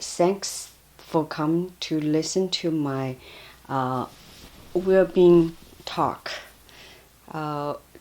Thanks for coming to listen to my well-being talk.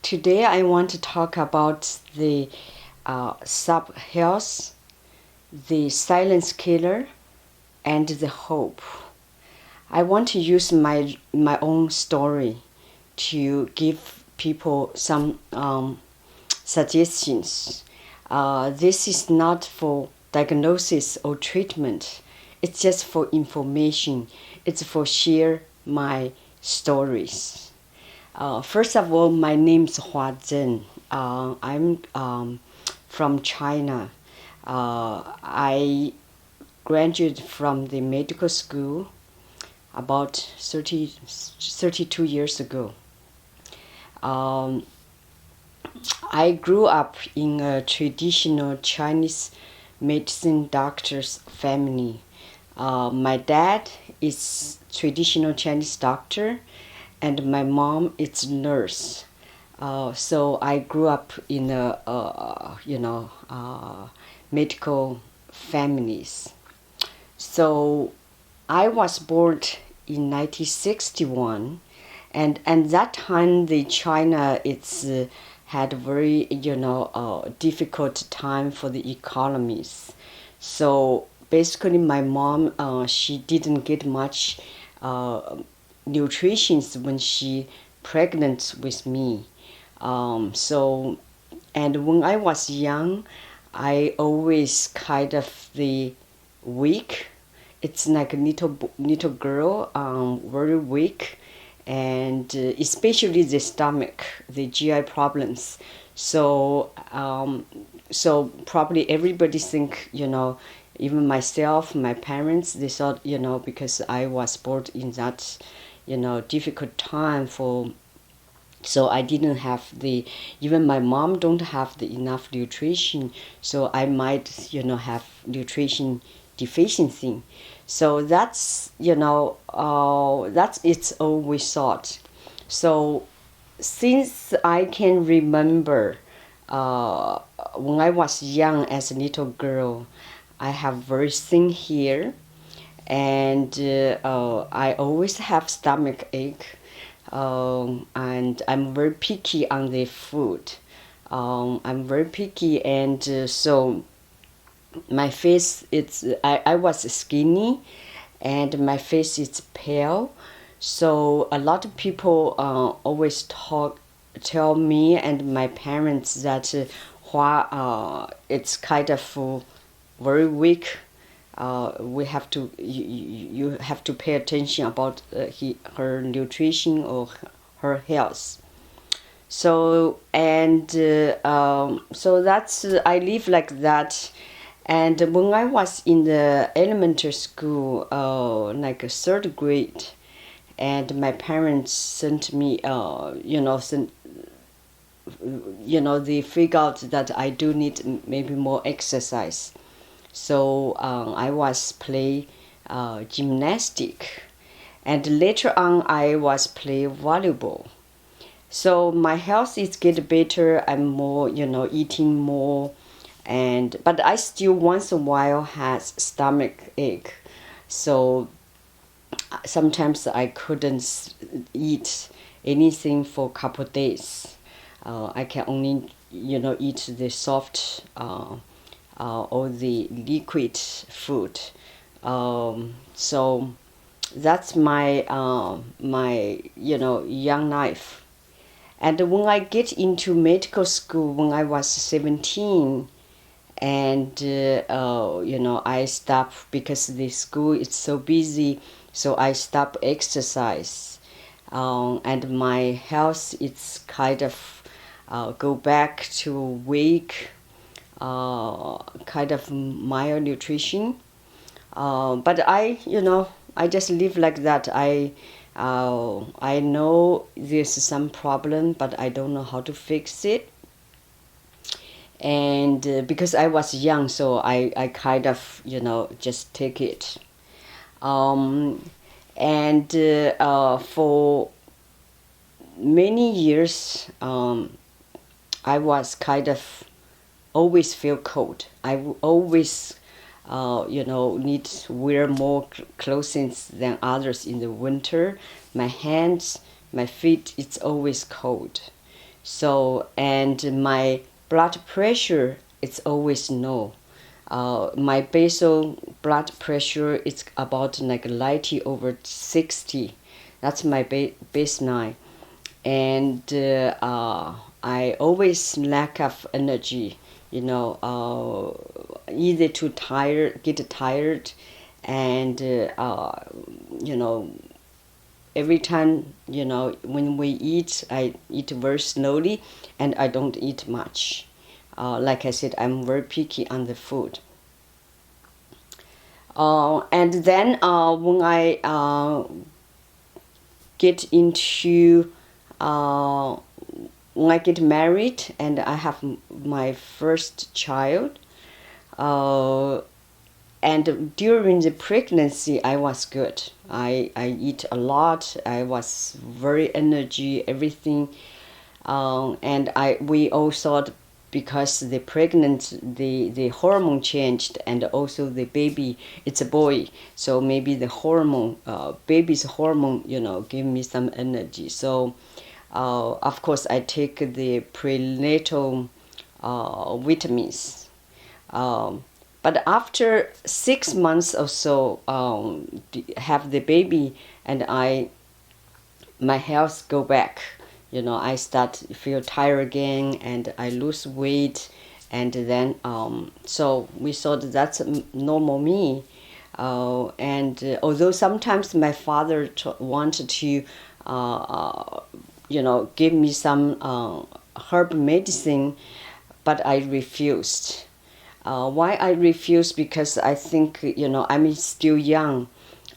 Today I want to talk about the sub-health, the silence killer, and the hope. I want to use my own story to give people some suggestions. This is not for diagnosis or treatment. It's just for information. It's for share my stories. First of all, my name is Hua Zeng. I'm from China. I graduated from the medical school about 32 years ago. I grew up in a traditional Chinese medicine doctor's family. My dad is traditional Chinese doctor, and my mom is nurse. So I grew up in a medical families. So I was born in 1961, and that time the China had very difficult time for the economies. So basically my mom she didn't get much nutrition when she pregnant with me. So and when I was young, I always kind of the weak. It's like a little girl, very weak, and especially the stomach, the GI problems. So so probably everybody think, even myself, my parents, they thought, because I was born in that, difficult time so I didn't have even my mom don't have enough nutrition, so I might, have nutrition deficiency. So that's, that's it's always thought. So since I can remember, when I was young as a little girl, I have very thin hair, and I always have stomach ache, and I'm very picky on the food. I'm very picky, and so my face, I was skinny, and my face is pale. So a lot of people always tell me and my parents that it's kind of very weak. We have to you have to pay attention about her nutrition or her health. So and so that's I live like that. And when I was in the elementary school, like a third grade, and my parents sent me, they figured out that I do need maybe more exercise. So I was play gymnastic, and later on I was play volleyball. So my health is get better. I'm more, eating more. But I still once in a while has stomach ache, so sometimes I couldn't eat anything for a couple of days. I can only eat the soft or the liquid food. So that's my young life. And when I get into medical school when I was 17, and I stopped because the school is so busy, so I stopped exercise, and my health is kind of go back to weak, kind of malnutrition, but I just live like that. I know there's some problem, but I don't know how to fix it. And because I was young, so I kind of just take it, and for many years I was kind of always feel cold. I always need to wear more clothing than others in the winter. My hands, my feet, it's always cold. So, and my blood pressure, it's always low. My basal blood pressure is about like 90 over 60. That's my baseline. And I always lack of energy, either too tired, get tired, and every time, when we eat, I eat very slowly, and I don't eat much. Like I said, I'm very picky on the food. And then when I get into when I get married and I have my first child, and during the pregnancy, I was good. I eat a lot. I was very energy, everything, and we all thought because the hormone changed, and also the baby, it's a boy, so maybe the hormone, baby's hormone, give me some energy. So, of course, I take the prenatal vitamins. But after 6 months or so, have the baby, and my health go back. I start to feel tired again, and I lose weight, and then so we thought that's normal me. And although sometimes my father wanted to, give me some herb medicine, but I refused. Why I refuse? Because I think, I'm still young.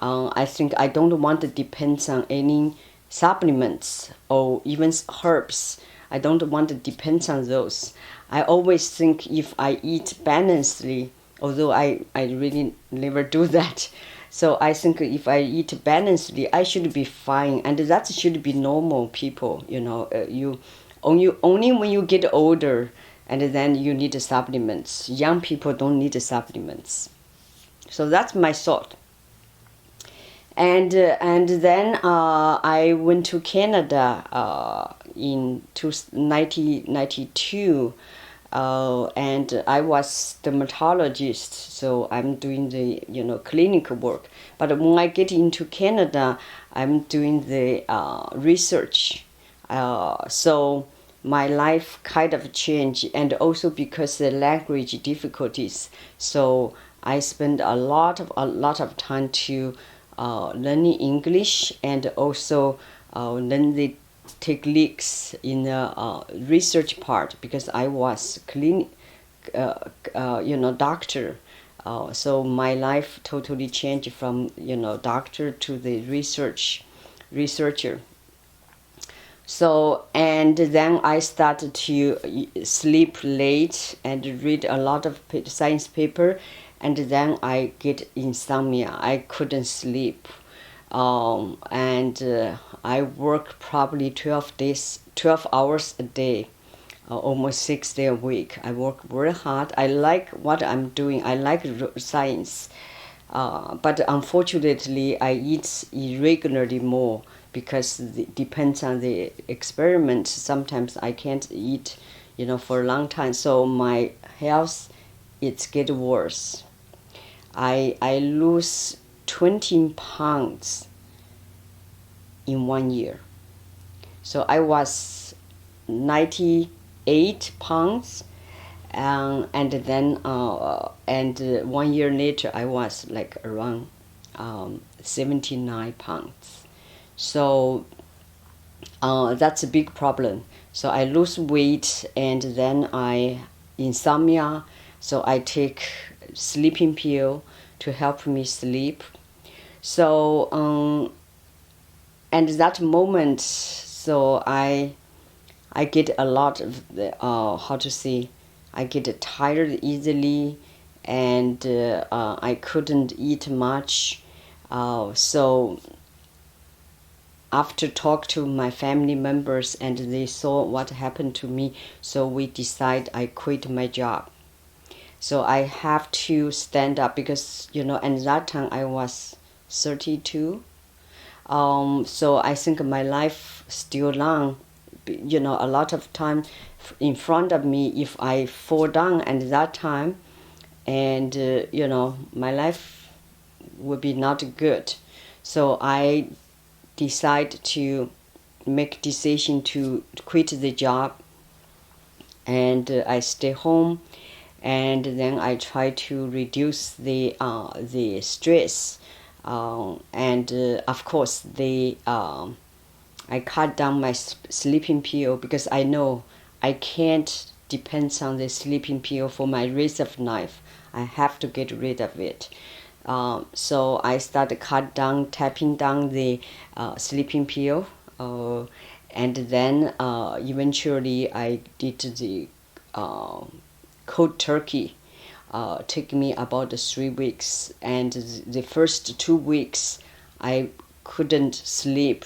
I think I don't want to depend on any supplements or even herbs. I don't want to depend on those. I always think if I eat balancedly, although I really never do that. So I think if I eat balancedly, I should be fine, and that should be normal people. You only when you get older, and then you need supplements. Young people don't need supplements. So that's my thought. And then I went to Canada in 1992, and I was dermatologist, so I'm doing the clinical work. But when I get into Canada, I'm doing the research. So my life kind of changed, and also because the language difficulties. So I spend a lot of time to learning English, and also learn the techniques in the research part, because I was doctor. So my life totally changed from doctor to the researcher. So, and then I started to sleep late and read a lot of science paper, and then I get insomnia. I couldn't sleep, and I work probably 12 hours a day, almost 6 days a week. I work very hard. I like what I'm doing. I like science, but unfortunately, I eat irregularly more, because it depends on the experiment. Sometimes I can't eat, for a long time. So my health, it's get worse. I lose 20 pounds in 1 year. So I was 98 pounds, and then 1 year later I was like around 79 pounds. So that's a big problem. So I lose weight, and then I insomnia. So I take sleeping pill to help me sleep. So and that moment, so I get a lot of I get tired easily, and I couldn't eat much. So after talk to my family members, and they saw what happened to me, so we decide I quit my job. So I have to stand up because, at that time I was 32. So I think my life still long. A lot of time in front of me. If I fall down at that time, and my life would be not good. So I decide to make decision to quit the job, and I stay home, and then I try to reduce the stress, and of course I cut down my sleeping pill because I know I can't depend on the sleeping pill for my rest of life. I have to get rid of it. So I started tapping down the sleeping pill, and then eventually I did the cold turkey. Took me about 3 weeks, and the first 2 weeks I couldn't sleep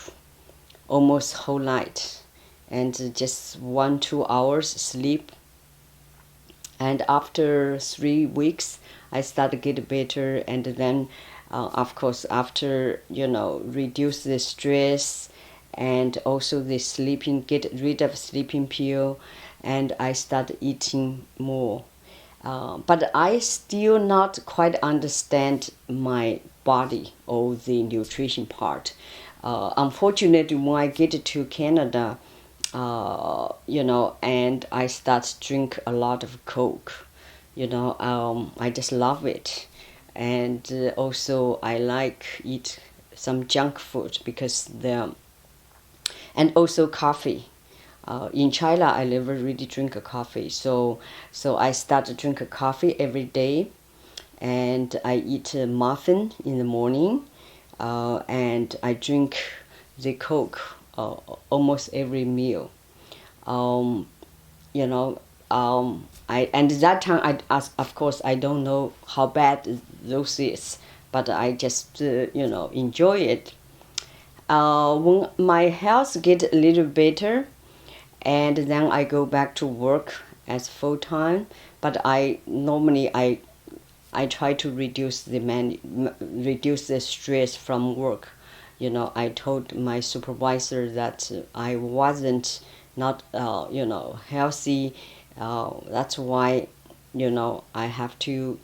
almost whole night, and just 1-2 hours sleep. And after 3 weeks I started to get better, and then of course after reduce the stress and also the sleeping, get rid of sleeping pill, and I started eating more. But I still not quite understand my body or the nutrition part. Unfortunately, when I get to Canada, and I start to drink a lot of Coke. I just love it, and also I like eat some junk food because and also coffee. In China, I never really drink a coffee, so I start to drink a coffee every day, and I eat a muffin in the morning, and I drink the Coke almost every meal. You know, I and that time of course I don't know how bad those is, but I just enjoy it. When my health get a little better, and then I go back to work as full time. But I try to reduce reduce the stress from work. I told my supervisor that I wasn't not healthy. That's why I have to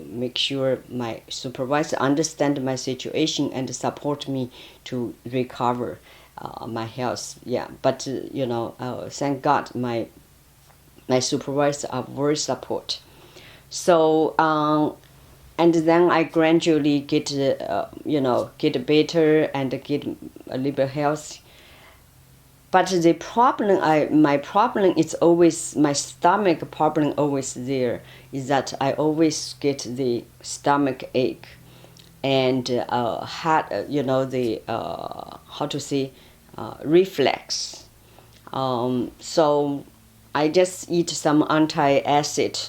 make sure my supervisor understand my situation and support me to recover my health. Yeah, but thank God my supervisors are very support. So and then I gradually get get better and get a little bit healthy. But my problem is always, my stomach problem always there, is that I always get the stomach ache, and had the how to say reflex. So I just eat some anti-acid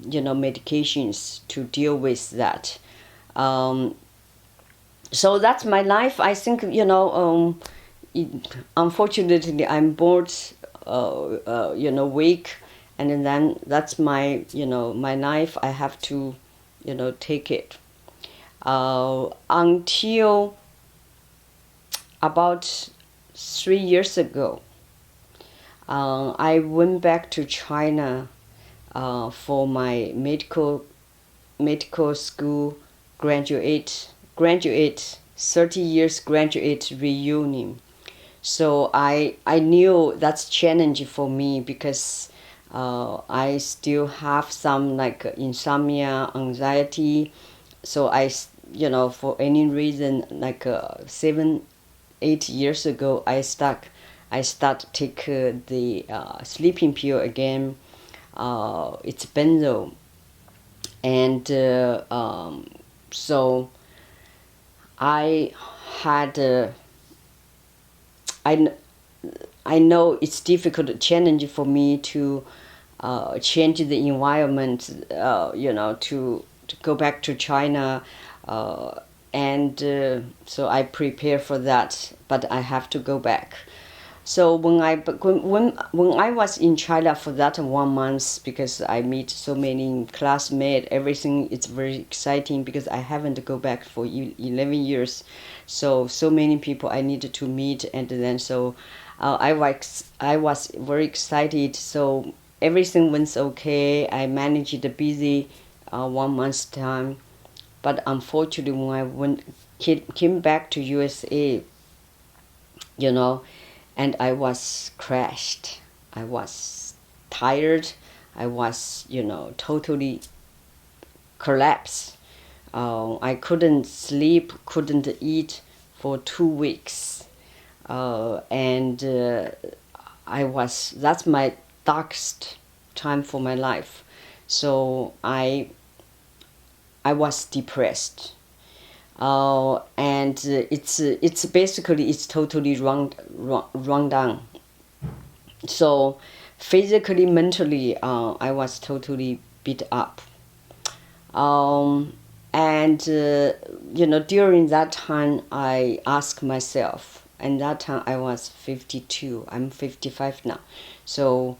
medications to deal with that. So that's my life. I think unfortunately I'm bored weak, and then that's my my life. I have to take it until about 3 years ago. I went back to China for my medical school graduate 30 years graduate reunion. So I knew that's challenging for me because I still have some like insomnia, anxiety. So for any reason, like 7-8 years ago, I start take the sleeping pill again. It's benzo, and so I had. I know it's difficult, challenge for me to change the environment, to go back to China, and so I prepare for that, but I have to go back. So when I was in China for that 1 month, because I meet so many classmates, everything, it's very exciting because I haven't go back for 11 years. So many people I needed to meet, and then I was very excited. So everything went okay. I managed the busy 1 month's time, but unfortunately when came back to USA, you know, and I was crashed. I was tired. I was, totally collapsed. I couldn't sleep, couldn't eat for 2 weeks. And that's my darkest time for my life. So I was depressed. And it's basically it's totally run down. So physically, mentally, I was totally beat up. And during that time, I asked myself, and that time I was 52. I'm 55 now. So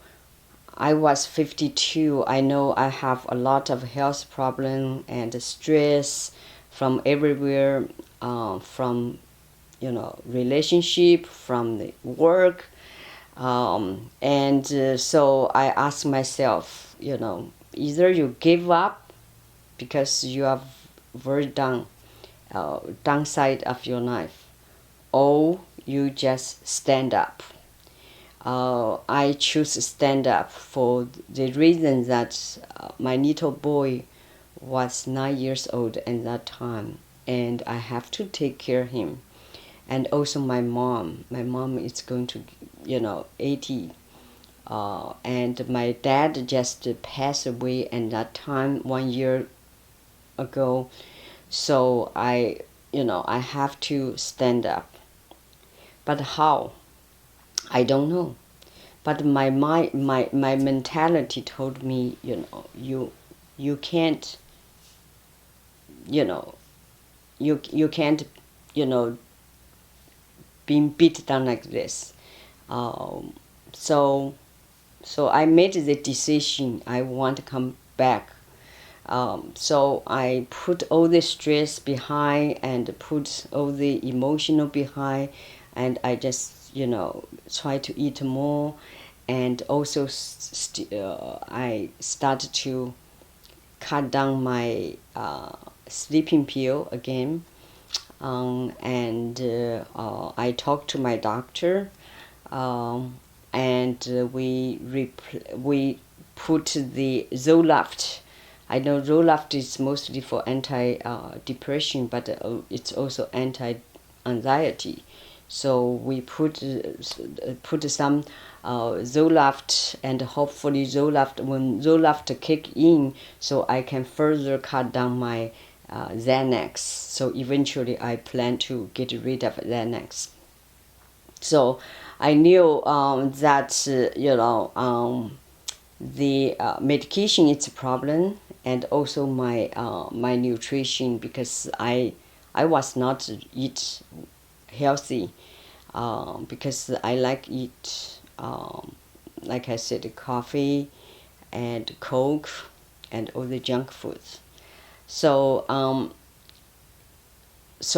I was 52. I know I have a lot of health problem and stress from everywhere, from relationship, from the work, and so I asked myself, either you give up because you are very downside of your life, or you just stand up. I choose to stand up for the reason that my little boy was 9 years old at that time, and I have to take care of him. And also my mom. My mom is going to, 80. And my dad just passed away at that time 1 year ago. So I have to stand up. But how? I don't know. But my mentality told me, you can't, you can't, being beat down like this. So I made the decision I want to come back. So I put all the stress behind and put all the emotional behind, and I just try to eat more, and also I started to cut down my sleeping pill again. And I talked to my doctor, and we put the Zoloft. I know Zoloft is mostly for anti-depression, but it's also anti-anxiety. So we put some Zoloft, and hopefully when Zoloft kick in, so I can further cut down my Xanax. So eventually I plan to get rid of Xanax. So I knew that the medication is a problem, and also my nutrition, because I was not eat healthy, because I like eat, like I said, coffee and Coke and all the junk foods. So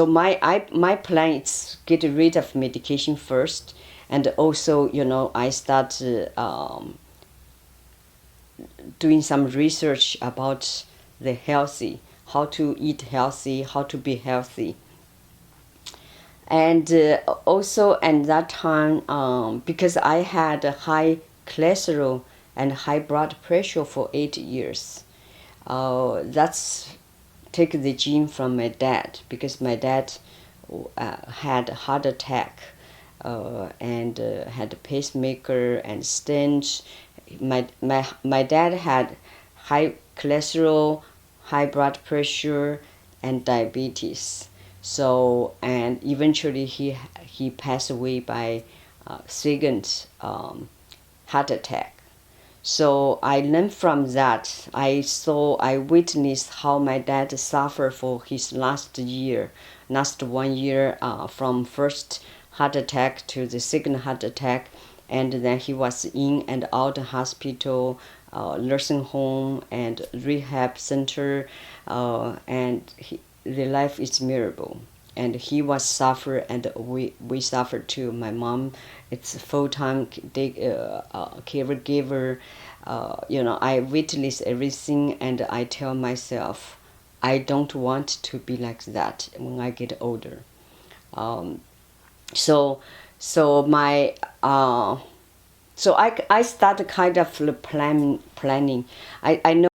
my plan is get rid of medication first, and also I start doing some research about the healthy, how to eat healthy, how to be healthy. And also at that time, because I had a high cholesterol and high blood pressure for 8 years, that's take the gene from my dad, because my dad had a heart attack, and had a pacemaker and stent. My dad had high cholesterol, high blood pressure, and diabetes. So, and eventually he passed away by second heart attack. So I learned from that. I witnessed how my dad suffered for his last 1 year, from first heart attack to the second heart attack, and then he was in and out of hospital, nursing home, and rehab center, and the life is miserable. And he was suffer, and we suffered too. My mom, it's full-time caregiver. I witness everything, and I tell myself, I don't want to be like that when I get older. Um, so so my so I started kind of planning. I know